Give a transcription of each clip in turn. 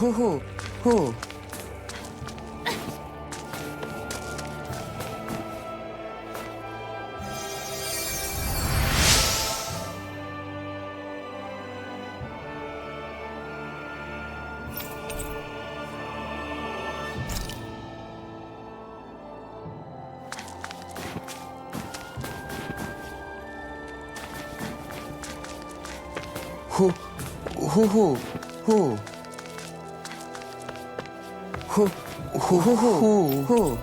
Hoo hoo hoo. Hoo hoo hoo hoo. Hoo hoo hoo hoo hoo.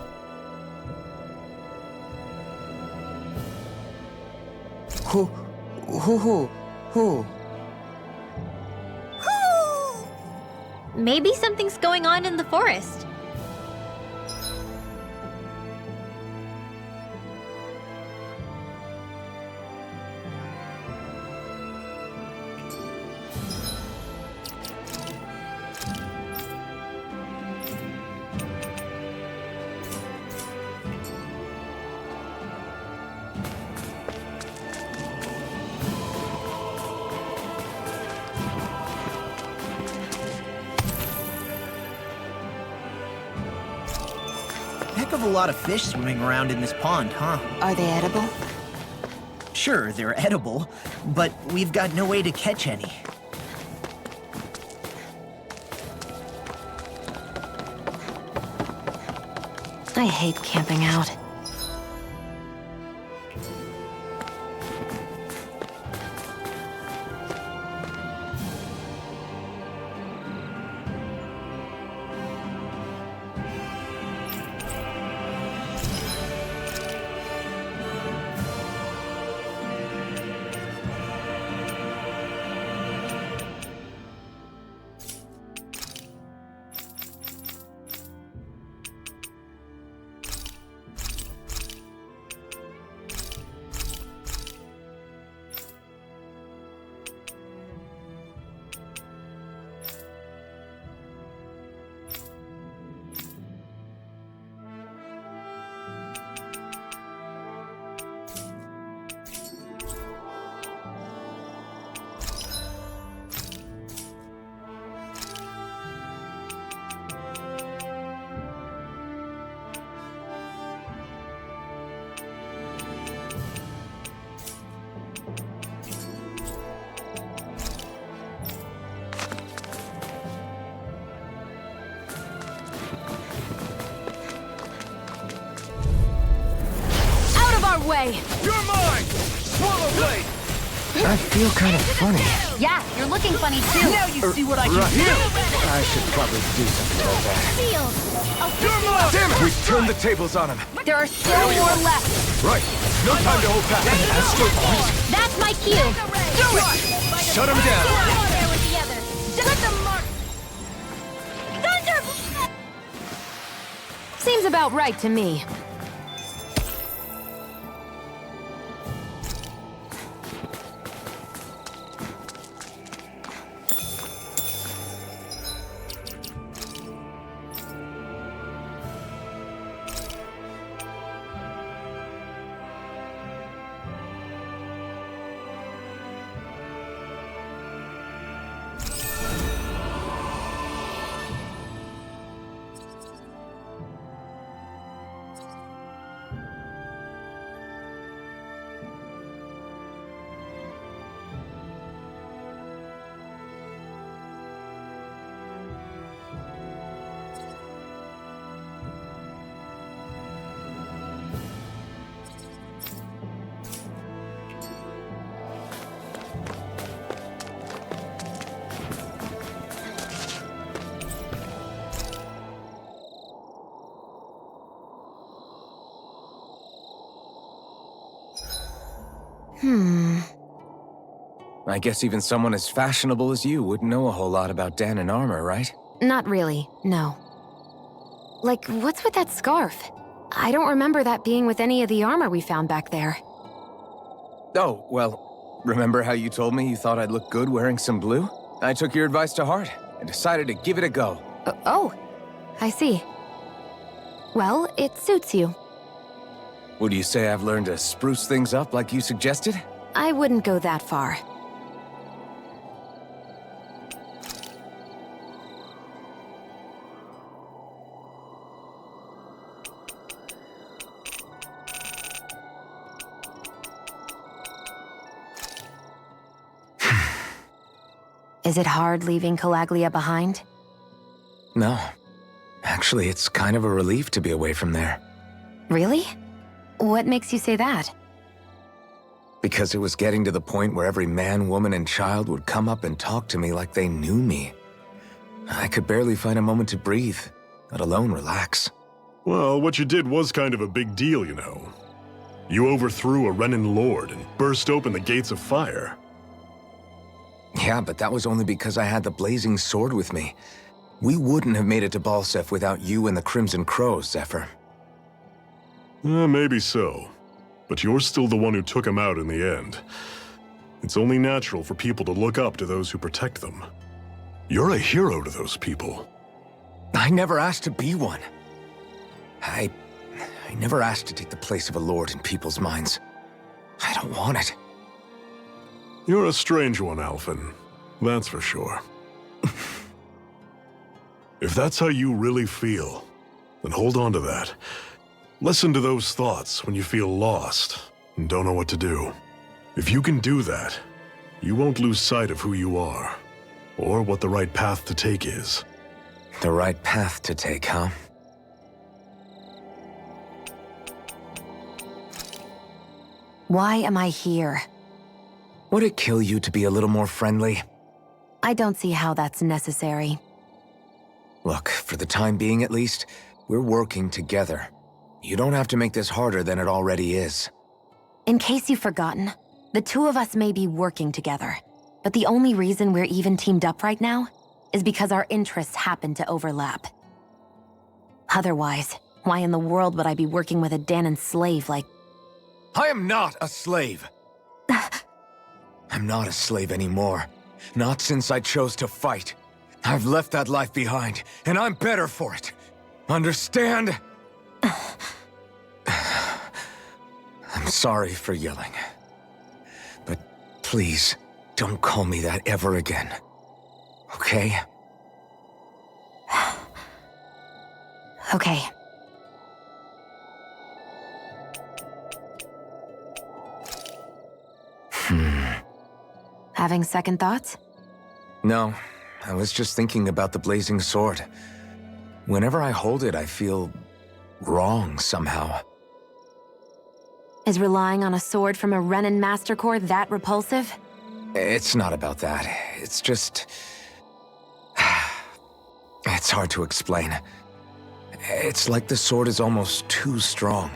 Hoo hoo hoo hoo. Maybe something's going on in the forest. Heck of a lot of fish swimming around in this pond, huh? Are they edible? Sure, they're edible, but we've got no way to catch any. I hate camping out. Way. You're mine! Swallow blade! I feel kind of funny. Yeah, you're looking funny too. Now you see what I can do! I should probably do something about that. You're mine! Damn it! We've turned the tables on him. There are still more left. Right. No time to hold back. That's my cue. Do it! Shut him down. Seems about right to me. I guess even someone as fashionable as you wouldn't know a whole lot about Dahna armor, right? Not really, no. Like, what's with that scarf? I don't remember that being with any of the armor we found back there. Oh, well, remember how you told me you thought I'd look good wearing some blue? I took your advice to heart and decided to give it a go. Oh, I see. Well, it suits you. Would you say I've learned to spruce things up like you suggested? I wouldn't go that far. Is it hard leaving Calaglia behind? No. Actually, it's kind of a relief to be away from there. Really? What makes you say that? Because it was getting to the point where every man, woman, and child would come up and talk to me like they knew me. I could barely find a moment to breathe, let alone relax. Well, what you did was kind of a big deal, you know. You overthrew a Renan lord and burst open the gates of fire. Yeah, but that was only because I had the blazing sword with me. We wouldn't have made it to Balsef without you and the Crimson Crows, Zephyr. Maybe so. But you're still the one who took him out in the end. It's only natural for people to look up to those who protect them. You're a hero to those people. I never asked to be one. I never asked to take the place of a lord in people's minds. I don't want it. You're a strange one, Alphen. That's for sure. If that's how you really feel, then hold on to that. Listen to those thoughts when you feel lost and don't know what to do. If you can do that, you won't lose sight of who you are, or what the right path to take is. The right path to take, huh? Why am I here? Would it kill you to be a little more friendly? I don't see how that's necessary. Look, for the time being at least, we're working together. You don't have to make this harder than it already is. In case you've forgotten, the two of us may be working together, but the only reason we're even teamed up right now is because our interests happen to overlap. Otherwise, why in the world would I be working with a Dahnan slave like... I am not a slave! I'm not a slave anymore. Not since I chose to fight. I've left that life behind, and I'm better for it. Understand? I'm sorry for yelling. But please, don't call me that ever again. Okay? Okay. Having second thoughts? No, I was just thinking about the blazing sword. Whenever I hold it, I feel wrong somehow. Is relying on a sword from a Renan Master Core that repulsive? It's not about that. It's just... It's hard to explain. It's like the sword is almost too strong.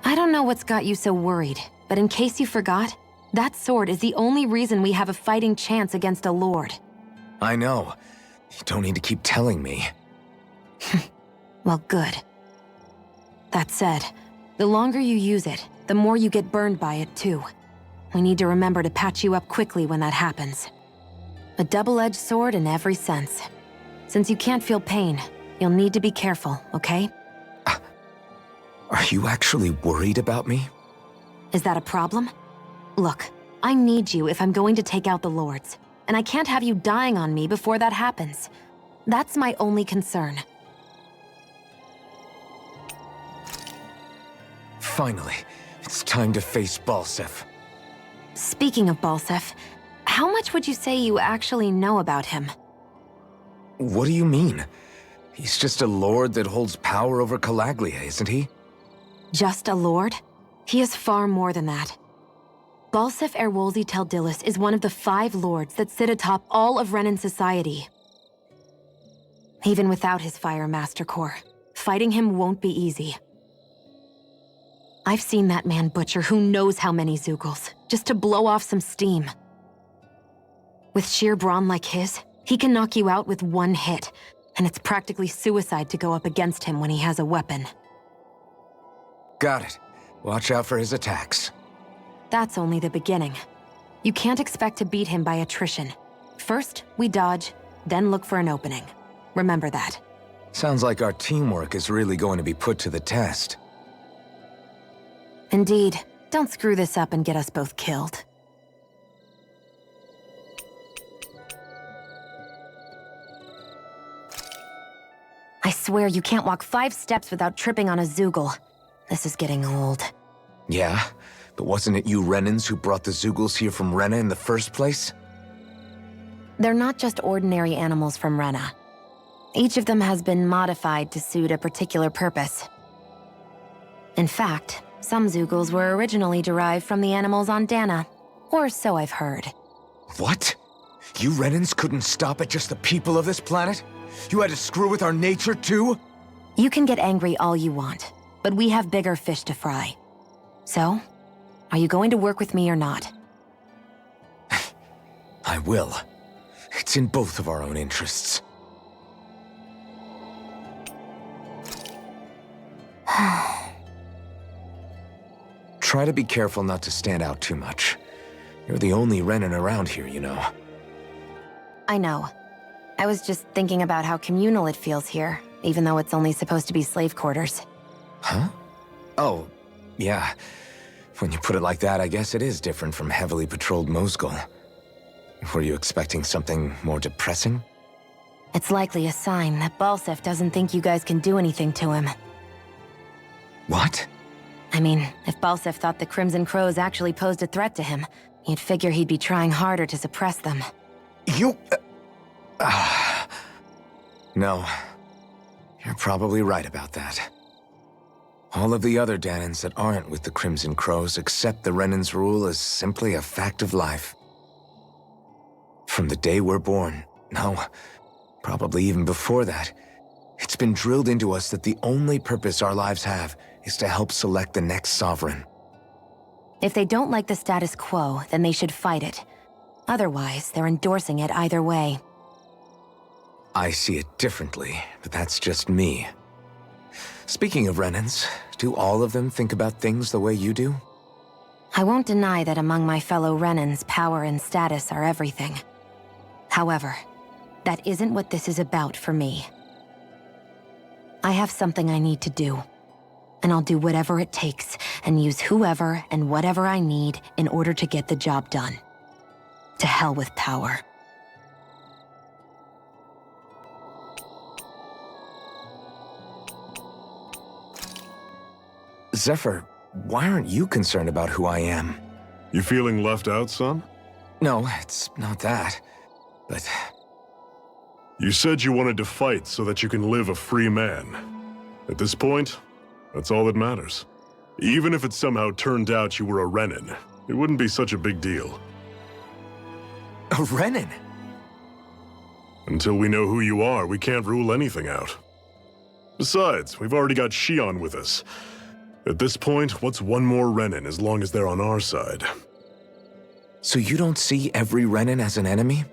I don't know what's got you so worried, but in case you forgot, that sword is the only reason we have a fighting chance against a lord. I know. You don't need to keep telling me. Well, good. That said, the longer you use it, the more you get burned by it, too. We need to remember to patch you up quickly when that happens. A double-edged sword in every sense. Since you can't feel pain, you'll need to be careful, okay? Are you actually worried about me? Is that a problem? Look, I need you if I'm going to take out the lords, and I can't have you dying on me before that happens. That's my only concern. Finally, it's time to face Balsef. Speaking of Balsef, how much would you say you actually know about him? What do you mean? He's just a lord that holds power over Calaglia, isn't he? Just a lord? He is far more than that. Balsef Erwolzi Teldilis is one of the 5 lords that sit atop all of Renan society. Even without his Fire Master Core, fighting him won't be easy. I've seen that man butcher who knows how many Zugals, just to blow off some steam. With sheer brawn like his, he can knock you out with one hit, and it's practically suicide to go up against him when he has a weapon. Got it. Watch out for his attacks. That's only the beginning. You can't expect to beat him by attrition. First, we dodge, then look for an opening. Remember that. Sounds like our teamwork is really going to be put to the test. Indeed. Don't screw this up and get us both killed. I swear you can't walk 5 steps without tripping on a Zugal. This is getting old. Yeah? But wasn't it you Renans who brought the Zugals here from Rena in the first place? They're not just ordinary animals from Rena. Each of them has been modified to suit a particular purpose. In fact, some Zeugles were originally derived from the animals on Dahna, or so I've heard. What? You Renans couldn't stop at just the people of this planet? You had to screw with our nature too? You can get angry all you want, but we have bigger fish to fry. So, are you going to work with me or not? I will. It's in both of our own interests. Try to be careful not to stand out too much. You're the only Renan around here, you know. I know. I was just thinking about how communal it feels here, even though it's only supposed to be slave quarters. Huh? Oh, yeah. When you put it like that, I guess it is different from heavily patrolled Mosgul. Were you expecting something more depressing? It's likely a sign that Balsef doesn't think you guys can do anything to him. What? I mean, if Balsef thought the Crimson Crows actually posed a threat to him, you'd figure he'd be trying harder to suppress them. You... No. You're probably right about that. All of the other Dahnans that aren't with the Crimson Crows accept the Renan's rule as simply a fact of life. From the day we're born, no, probably even before that, it's been drilled into us that the only purpose our lives have is to help select the next sovereign. If they don't like the status quo, then they should fight it. Otherwise, they're endorsing it either way. I see it differently, but that's just me. Speaking of Renans, do all of them think about things the way you do? I won't deny that among my fellow Renans, power and status are everything. However, that isn't what this is about for me. I have something I need to do, and I'll do whatever it takes and use whoever and whatever I need in order to get the job done. To hell with power. Zephyr, why aren't you concerned about who I am? You feeling left out, son? No, it's not that. But... You said you wanted to fight so that you can live a free man. At this point, that's all that matters. Even if it somehow turned out you were a Renan, it wouldn't be such a big deal. A Renan? Until we know who you are, we can't rule anything out. Besides, we've already got Shion with us. At this point, what's one more Renan as long as they're on our side? So you don't see every Renan as an enemy?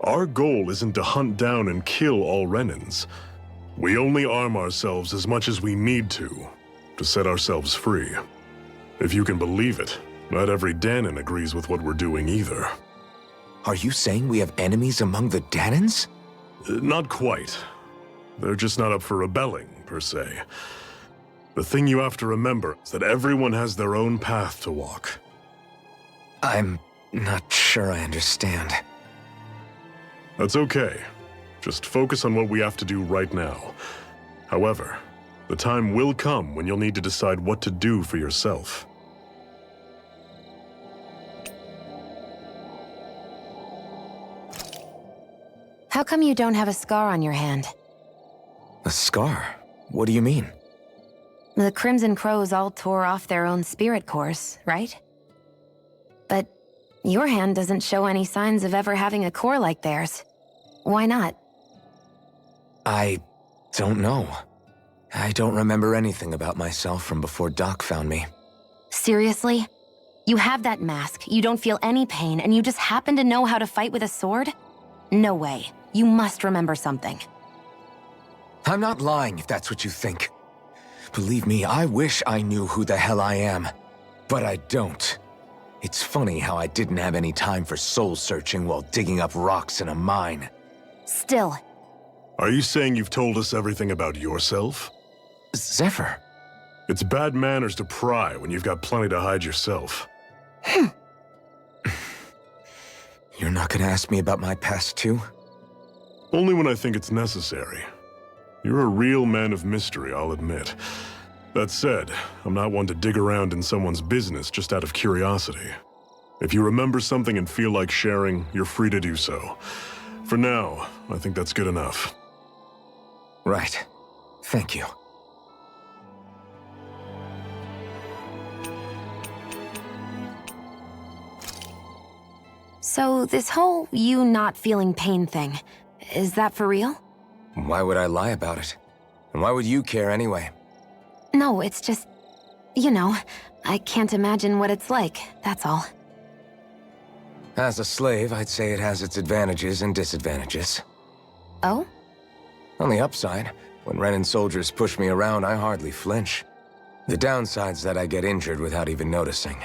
Our goal isn't to hunt down and kill all Renans. We only arm ourselves as much as we need to set ourselves free. If you can believe it, not every Dahnan agrees with what we're doing either. Are you saying we have enemies among the Dahnans? Not quite. They're just not up for rebelling, per se. The thing you have to remember is that everyone has their own path to walk. I'm not sure I understand. That's okay. Just focus on what we have to do right now. However, the time will come when you'll need to decide what to do for yourself. How come you don't have a scar on your hand? A scar? What do you mean? The Crimson Crows all tore off their own spirit cores, right? But your hand doesn't show any signs of ever having a core like theirs. Why not? I don't know. I don't remember anything about myself from before Doc found me. Seriously? You have that mask, you don't feel any pain, and you just happen to know how to fight with a sword? No way. You must remember something. I'm not lying if that's what you think. Believe me, I wish I knew who the hell I am. But I don't. It's funny how I didn't have any time for soul-searching while digging up rocks in a mine. Still. Are you saying you've told us everything about yourself? Zephyr. It's bad manners to pry when you've got plenty to hide yourself. You're not gonna ask me about my past too? Only when I think it's necessary. You're a real man of mystery, I'll admit. That said, I'm not one to dig around in someone's business just out of curiosity. If you remember something and feel like sharing, you're free to do so. For now, I think that's good enough. Right. Thank you. So, this whole you not feeling pain thing, is that for real? Why would I lie about it? And why would you care anyway? No, it's just... You know, I can't imagine what it's like, that's all. As a slave, I'd say it has its advantages and disadvantages. Oh? On the upside, when Renan soldiers push me around, I hardly flinch. The downside's that I get injured without even noticing.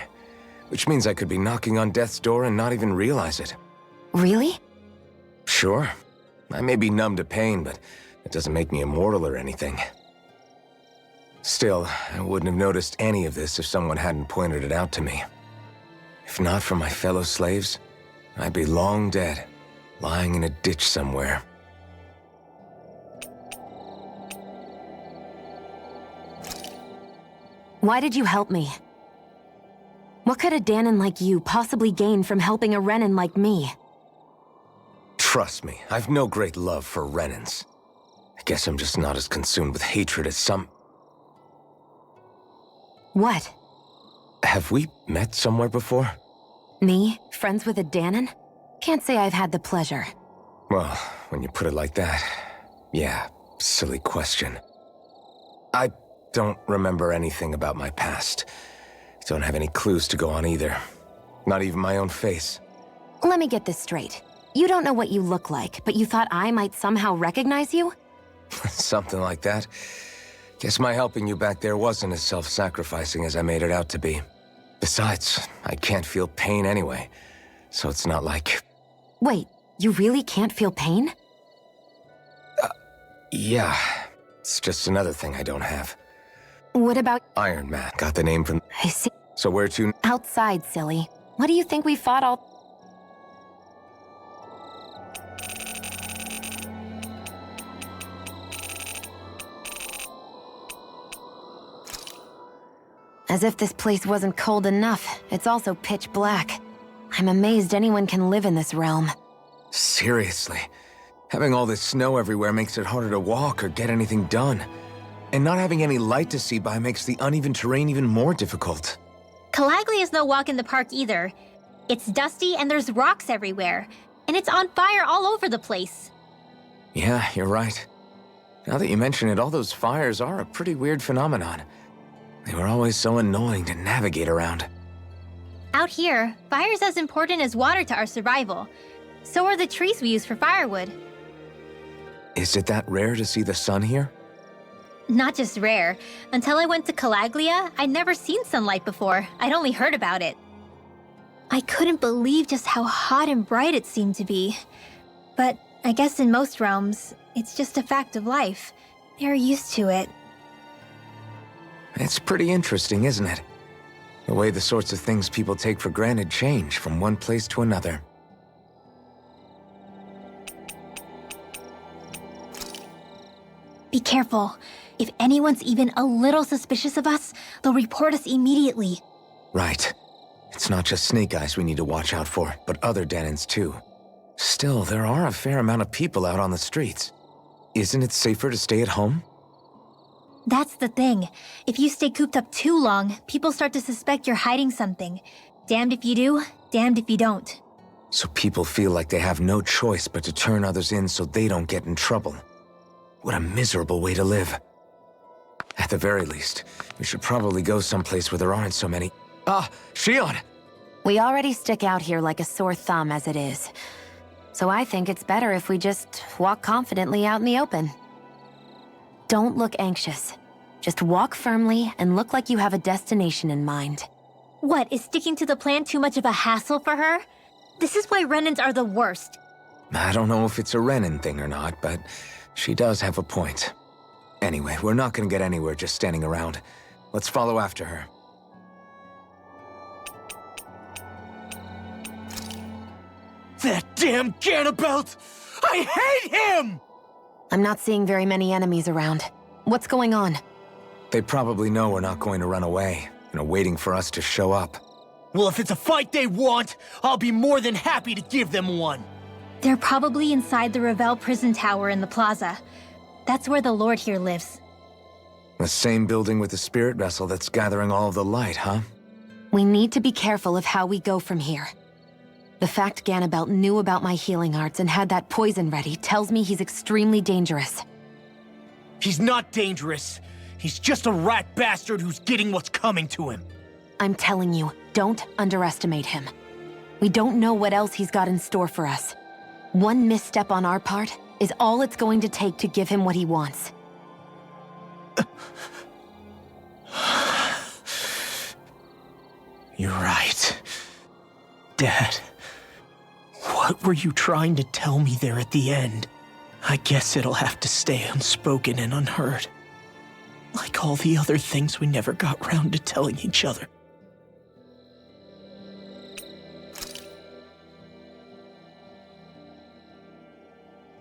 Which means I could be knocking on death's door and not even realize it. Really? Sure. I may be numb to pain, but it doesn't make me immortal or anything. Still, I wouldn't have noticed any of this if someone hadn't pointed it out to me. If not for my fellow slaves, I'd be long dead, lying in a ditch somewhere. Why did you help me? What could a Dahnan like you possibly gain from helping a Renan like me? Trust me, I've no great love for Renans. I guess I'm just not as consumed with hatred as some... What? Have we met somewhere before? Me? Friends with a Dahnan? Can't say I've had the pleasure. Well, when you put it like that, yeah, silly question. I don't remember anything about my past. Don't have any clues to go on either. Not even my own face. Let me get this straight. You don't know what you look like, but you thought I might somehow recognize you? Something like that. Guess my helping you back there wasn't as self-sacrificing as I made it out to be. Besides, I can't feel pain anyway, so it's not like... Wait, you really can't feel pain? Yeah. It's just another thing I don't have. What about... Iron Man. Got the name from... I see. So where to... Outside, silly. What do you think we fought all... As if this place wasn't cold enough, it's also pitch black. I'm amazed anyone can live in this realm. Seriously. Having all this snow everywhere makes it harder to walk or get anything done. And not having any light to see by makes the uneven terrain even more difficult. Calaglia is no walk in the park either. It's dusty and there's rocks everywhere. And it's on fire all over the place. Yeah, you're right. Now that you mention it, all those fires are a pretty weird phenomenon. They were always so annoying to navigate around. Out here, fire's as important as water to our survival. So are the trees we use for firewood. Is it that rare to see the sun here? Not just rare. Until I went to Calaglia, I'd never seen sunlight before. I'd only heard about it. I couldn't believe just how hot and bright it seemed to be. But I guess in most realms, it's just a fact of life. They're used to it. It's pretty interesting, isn't it? The way the sorts of things people take for granted change from one place to another. Be careful. If anyone's even a little suspicious of us, they'll report us immediately. Right. It's not just Snake Eyes we need to watch out for, but other Dahnans too. Still, there are a fair amount of people out on the streets. Isn't it safer to stay at home? That's the thing. If you stay cooped up too long, people start to suspect you're hiding something. Damned if you do, damned if you don't. So people feel like they have no choice but to turn others in so they don't get in trouble. What a miserable way to live. At the very least, we should probably go someplace where there aren't so many... Ah, Shion! We already stick out here like a sore thumb as it is. So I think it's better if we just walk confidently out in the open. Don't look anxious. Just walk firmly and look like you have a destination in mind. What, is sticking to the plan too much of a hassle for her? This is why Renans are the worst. I don't know if it's a Renan thing or not, but she does have a point. Anyway, we're not gonna get anywhere just standing around. Let's follow after her. That damn Ganabelt! I hate him! I'm not seeing very many enemies around. What's going on? They probably know we're not going to run away and are waiting for us to show up. Well, if it's a fight they want, I'll be more than happy to give them one. They're probably inside the Revel prison tower in the plaza. That's where the Lord here lives. The same building with the spirit vessel that's gathering all of the light, huh? We need to be careful of how we go from here. The fact Ganabelt knew about my healing arts and had that poison ready tells me he's extremely dangerous. He's not dangerous. He's just a rat bastard who's getting what's coming to him. I'm telling you, don't underestimate him. We don't know what else he's got in store for us. One misstep on our part is all it's going to take to give him what he wants. You're right. Dad, what were you trying to tell me there at the end? I guess it'll have to stay unspoken and unheard. Like all the other things we never got round to telling each other.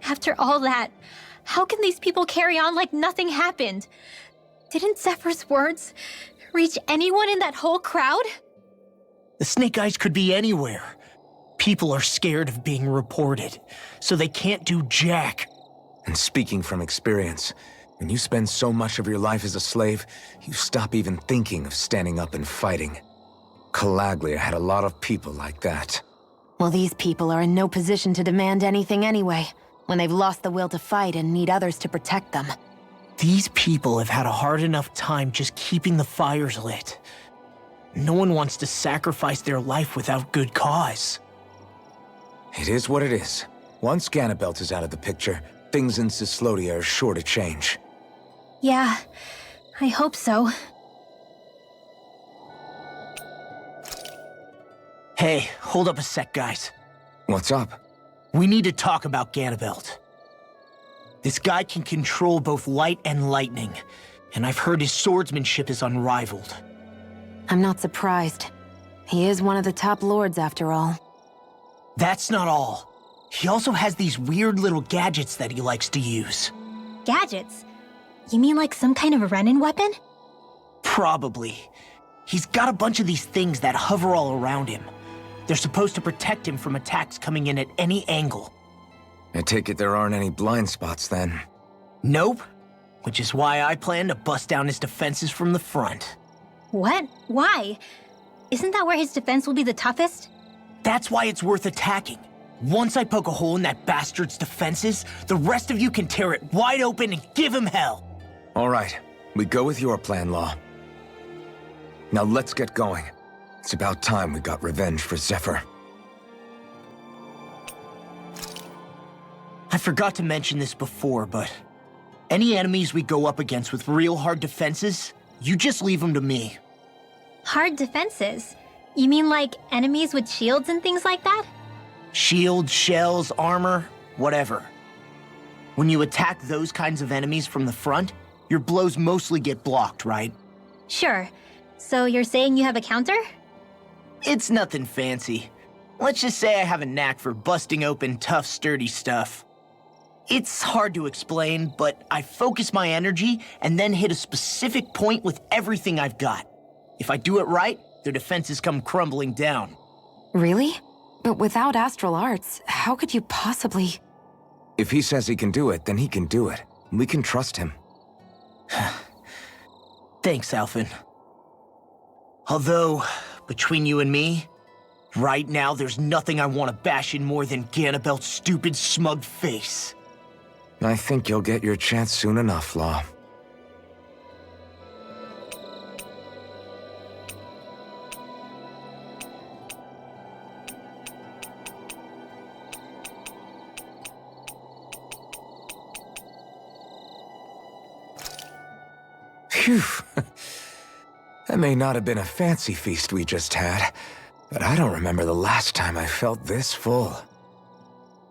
After all that, how can these people carry on like nothing happened? Didn't Zephyr's words reach anyone in that whole crowd? The Snake Eyes could be anywhere. People are scared of being reported, so they can't do jack. And speaking from experience, when you spend so much of your life as a slave, you stop even thinking of standing up and fighting. Calaglia had a lot of people like that. Well, these people are in no position to demand anything anyway, when they've lost the will to fight and need others to protect them. These people have had a hard enough time just keeping the fires lit. No one wants to sacrifice their life without good cause. It is what it is. Once Ganabelt is out of the picture, things in Cislodia are sure to change. Yeah, I hope so. Hey, hold up a sec, guys. What's up? We need to talk about Ganabelt. This guy can control both light and lightning, and I've heard his swordsmanship is unrivaled. I'm not surprised. He is one of the top lords, after all. That's not all. He also has these weird little gadgets that he likes to use. Gadgets? You mean like some kind of a Renan weapon? Probably. He's got a bunch of these things that hover all around him. They're supposed to protect him from attacks coming in at any angle. I take it there aren't any blind spots then. Nope. Which is why I plan to bust down his defenses from the front. What? Why? Isn't that where his defense will be the toughest? That's why it's worth attacking. Once I poke a hole in that bastard's defenses, the rest of you can tear it wide open and give him hell. All right, we go with your plan, Law. Now let's get going. It's about time we got revenge for Zephyr. I forgot to mention this before, but any enemies we go up against with real hard defenses, you just leave them to me. Hard defenses? You mean like enemies with shields and things like that? Shields, shells, armor, whatever. When you attack those kinds of enemies from the front, your blows mostly get blocked, right? Sure. So you're saying you have a counter? It's nothing fancy. Let's just say I have a knack for busting open tough, sturdy stuff. It's hard to explain, but I focus my energy and then hit a specific point with everything I've got. If I do it right, their defenses come crumbling down. Really? But without astral arts, how could you possibly... If he says he can do it, then he can do it. We can trust him. Thanks, Alphen. Although, between you and me, right now there's nothing I want to bash in more than Ganabelt's stupid, smug face. I think you'll get your chance soon enough, Law. Phew. That may not have been a fancy feast we just had, but I don't remember the last time I felt this full.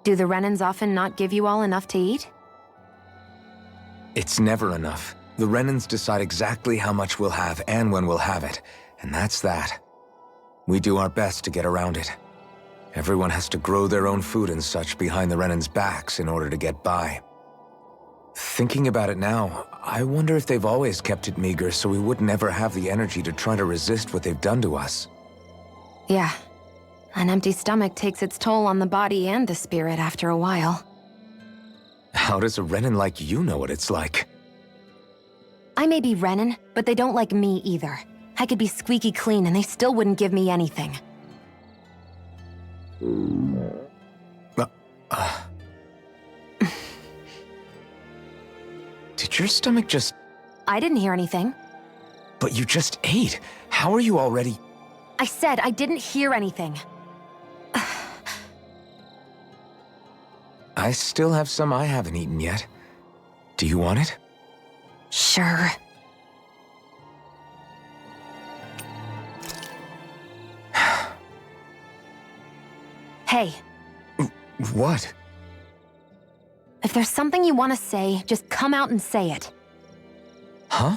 Do the Renans often not give you all enough to eat? It's never enough. The Renans decide exactly how much we'll have and when we'll have it, and that's that. We do our best to get around it. Everyone has to grow their own food and such behind the Renans' backs in order to get by. Thinking about it now, I wonder if they've always kept it meager so we would never have the energy to try to resist what they've done to us. Yeah. An empty stomach takes its toll on the body and the spirit after a while. How does a Renan like you know what it's like? I may be Renan, but they don't like me either. I could be squeaky clean and they still wouldn't give me anything. Did your stomach just... I didn't hear anything. But you just ate. How are you already... I said I didn't hear anything. I still have some I haven't eaten yet. Do you want it? Sure. Hey. What? If there's something you want to say, just come out and say it. Huh?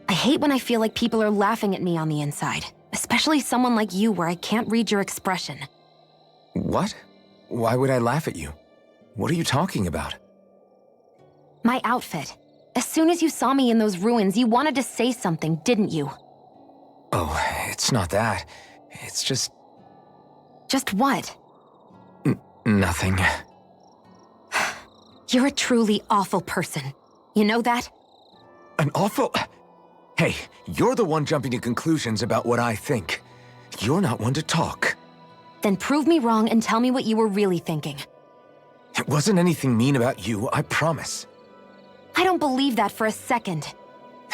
I hate when I feel like people are laughing at me on the inside. Especially someone like you where I can't read your expression. What? Why would I laugh at you? What are you talking about? My outfit. As soon as you saw me in those ruins, you wanted to say something, didn't you? Oh, it's not that. It's just... Just what? Nothing. You're a truly awful person. You know that? An awful... Hey, you're the one jumping to conclusions about what I think. You're not one to talk. Then prove me wrong and tell me what you were really thinking. It wasn't anything mean about you, I promise. I don't believe that for a second.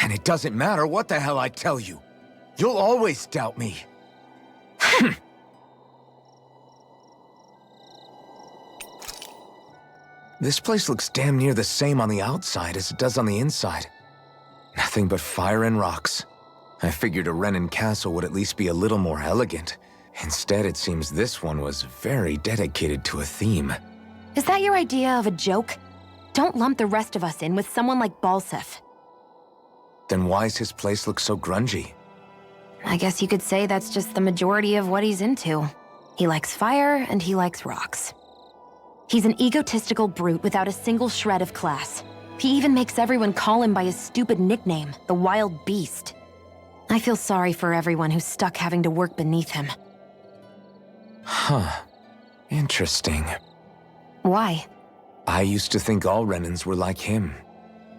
And it doesn't matter what the hell I tell you. You'll always doubt me. This place looks damn near the same on the outside as it does on the inside. Nothing but fire and rocks. I figured a Renan castle would at least be a little more elegant. Instead, it seems this one was very dedicated to a theme. Is that your idea of a joke? Don't lump the rest of us in with someone like Balsef. Then why's his place look so grungy? I guess you could say that's just the majority of what he's into. He likes fire and he likes rocks. He's an egotistical brute without a single shred of class. He even makes everyone call him by his stupid nickname, the Wild Beast. I feel sorry for everyone who's stuck having to work beneath him. Huh. Interesting. Why? I used to think all Renans were like him.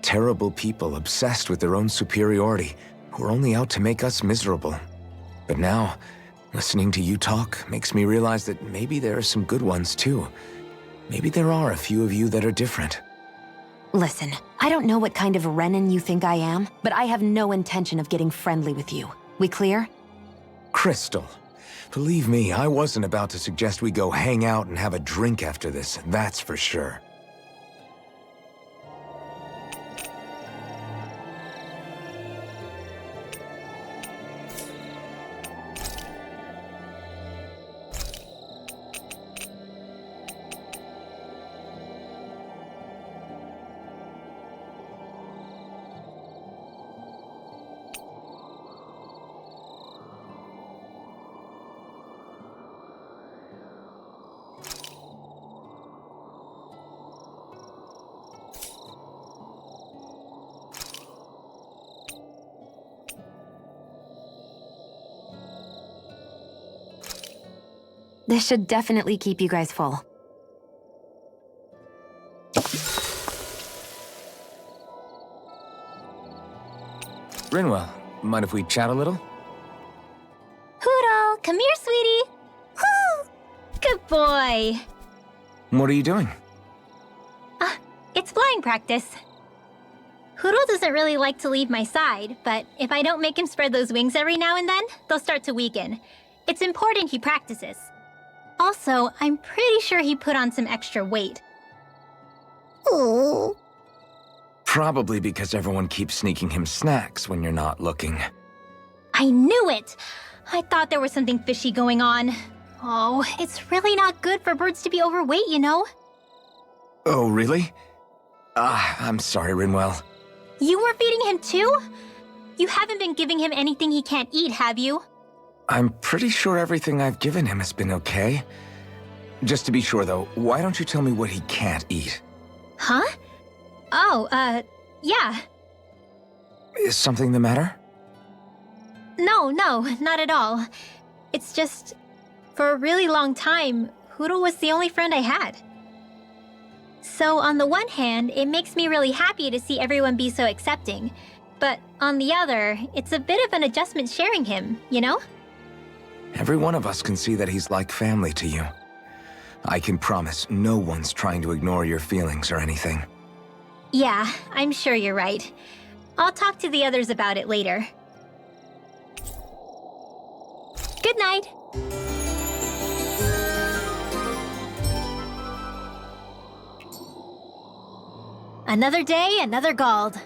Terrible people obsessed with their own superiority, who are only out to make us miserable. But now, listening to you talk makes me realize that maybe there are some good ones too. Maybe there are a few of you that are different. Listen, I don't know what kind of Renan you think I am, but I have no intention of getting friendly with you. We clear? Crystal, believe me, I wasn't about to suggest we go hang out and have a drink after this, that's for sure. This should definitely keep you guys full. Rinwell, mind if we chat a little? Hoodle, come here, sweetie. Woo! Good boy. What are you doing? It's flying practice. Hoodle doesn't really like to leave my side, but if I don't make him spread those wings every now and then, they'll start to weaken. It's important he practices. Also, I'm pretty sure he put on some extra weight. Oh. Probably because everyone keeps sneaking him snacks when you're not looking. I knew it! I thought there was something fishy going on. Oh, it's really not good for birds to be overweight, you know? Oh, really? I'm sorry, Rinwell. You were feeding him too? You haven't been giving him anything he can't eat, have you? I'm pretty sure everything I've given him has been okay. Just to be sure, though, why don't you tell me what he can't eat? Huh? Oh, yeah. Is something the matter? No, not at all. It's just, For a really long time, Huro was the only friend I had. So on the one hand, it makes me really happy to see everyone be so accepting. But on the other, it's a bit of an adjustment sharing him, you know? Every one of us can see that he's like family to you. I can promise no one's trying to ignore your feelings or anything. Yeah, I'm sure you're right. I'll talk to the others about it later. Good night. Another day, another Gald.